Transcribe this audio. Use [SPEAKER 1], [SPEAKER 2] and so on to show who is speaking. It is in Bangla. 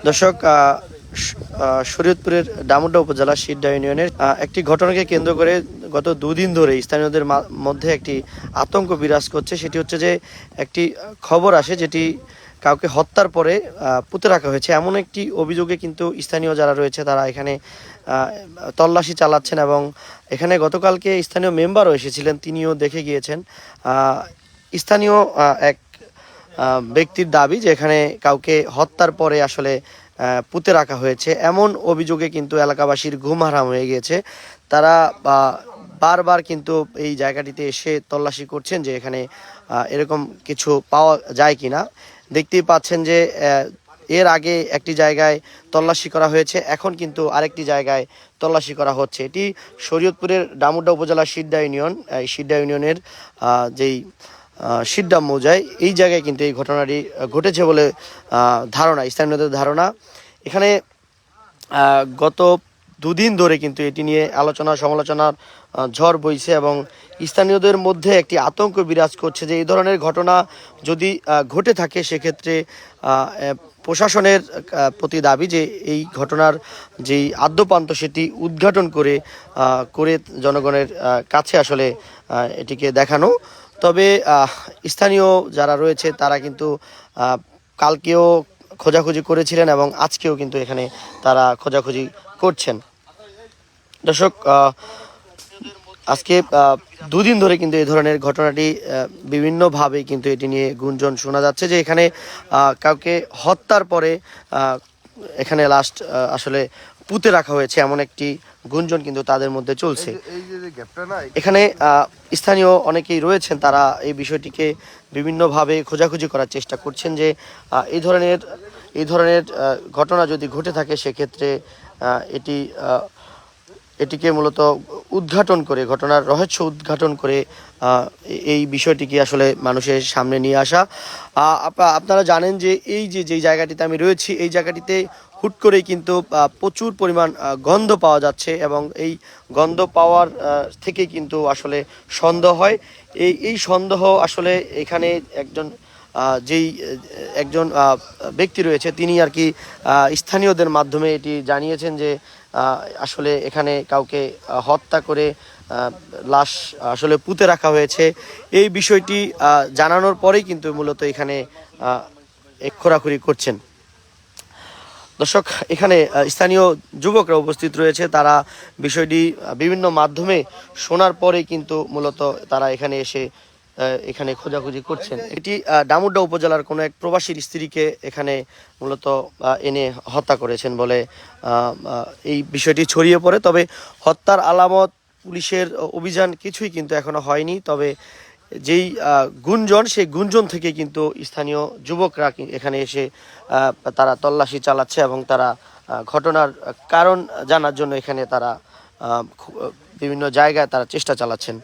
[SPEAKER 1] দর্শক, শরীয়তপুরের ডামুড্যা উপজেলা সিড্ডা ইউনিয়নের একটি ঘটনাকে কেন্দ্র করে গত দুদিন ধরে স্থানীয়দের মধ্যে একটি আতঙ্ক বিরাজ করছে। সেটি হচ্ছে যে একটি খবর আসে যেটি কাউকে হত্যার পরে পুঁতে রাখা হয়েছে, এমন একটি অভিযোগে কিন্তু স্থানীয় যারা রয়েছে তারা এখানে তল্লাশি চালাচ্ছেন। এবং এখানে গতকালকে স্থানীয় মেম্বারও এসেছিলেন, তিনিও দেখে গিয়েছেন। স্থানীয় এক ব্যক্তির দাবি যে এখানে কাউকে হত্যার পরে আসলে পুঁতে রাখা হয়েছে, এমন অভিযোগে কিন্তু এলাকাবাসীর ঘুম হারাম হয়ে গিয়েছে। তারা বারবার কিন্তু এই জায়গাটিতে এসে তল্লাশি করছেন যে এখানে এরকম কিছু পাওয়া যায় কিনা। দেখতেই পাচ্ছেন যে এর আগে একটি জায়গায় তল্লাশি করা হয়েছে, এখন কিন্তু আরেকটি জায়গায় তল্লাশি করা হচ্ছে। এটি শরীয়তপুরের ডামুড্যা উপজেলার সিড্ডা ইউনিয়ন। এই সিড্ডা ইউনিয়নের যেই সিড্ডা মৌজায় এই জায়গায় কিন্তু এই ঘটনাটি ঘটেছে বলে ধারণা, স্থানীয়দের ধারণা। এখানে গত দুদিন ধরে কিন্তু এটি নিয়ে আলোচনা সমালোচনার ঝড় বইছে এবং স্থানীয়দের মধ্যে একটি আতঙ্ক বিরাজ করছে যে এই ধরনের ঘটনা যদি ঘটে থাকে সেক্ষেত্রে প্রশাসনের প্রতি দাবি যে এই ঘটনার যেই আদ্যপান্ত সেটি উদ্ঘাটন করে জনগণের কাছে আসলে এটিকে দেখানো। তবে স্থানীয় যারা রয়েছে তারা কিন্তু কালকেও খোঁজাখুঁজি করেছিলেন এবং আজকেও কিন্তু এখানে তারা খোঁজাখুঁজি করছেন। দর্শক, আজকে দুদিন ধরে কিন্তু এই ধরনের ঘটনাটি বিভিন্নভাবে কিন্তু এটি নিয়ে গুঞ্জন শোনা যাচ্ছে যে এখানে কাউকে হত্যার পরে এখানে লাস্ট আসলে পুঁতে রাখা হয়েছে, এমন একটি গুঞ্জন কিন্তু তাদের মধ্যে চলছে। এখানে স্থানীয় অনেকেই রয়েছেন, তারা এই বিষয়টিকে বিভিন্নভাবে খোঁজাখুঁজি করার চেষ্টা করছেন যে এই ধরনের ঘটনা যদি ঘটে থাকে সেক্ষেত্রে এটি এটিকে মূলত উদ্ঘাটন করে, ঘটনার রহস্য উদ্ঘাটন করে এই বিষয়টিকে আসলে মানুষের সামনে নিয়ে আসা। আপনারা জানেন যে এই যেই জায়গাটিতে আমি রয়েছি এই জায়গাটিতে হুট করেই কিন্তু প্রচুর পরিমাণ গন্ধ পাওয়া যাচ্ছে এবং এই গন্ধ পাওয়ার থেকে কিন্তু আসলে সন্দেহ হয়। এই সন্দেহ আসলে এখানে একজন ব্যক্তি রয়েছে, তিনি আর কি স্থানীয়দের মাধ্যমে এটি জানিয়েছেন যে আসলে এখানে কাউকে হত্যা করে লাশ আসলে পুঁতে রাখা হয়েছে। এই বিষয়টি জানানোর পরেই কিন্তু মূলত এখানে খোঁড়াখুড়ি করছেন। দর্শক, এখানে স্থানীয় যুবকরা উপস্থিত রয়েছে, তারা বিষয়টি বিভিন্ন মাধ্যমে শোনার পরেই কিন্তু মূলত তারা এখানে খোঁজাখুঁজি করছেন। এটি ডামুড্যা উপজেলার কোনো এক প্রবাসীর স্ত্রীকে এখানে মূলত এনে হত্যা করেছেন বলে এই বিষয়টি ছড়িয়ে পড়ে। তবে হত্যার আলামত, পুলিশের অভিযান কিছুই কিন্তু এখনো হয়নি। তবে যেই গুঞ্জন, সেই গুঞ্জন থেকে কিন্তু স্থানীয় যুবকরা এখানে এসে তারা তল্লাশি চালাচ্ছে এবং তারা ঘটনার কারণ জানার জন্য এখানে তারা বিভিন্ন জায়গায় তারা চেষ্টা চালাচ্ছেন।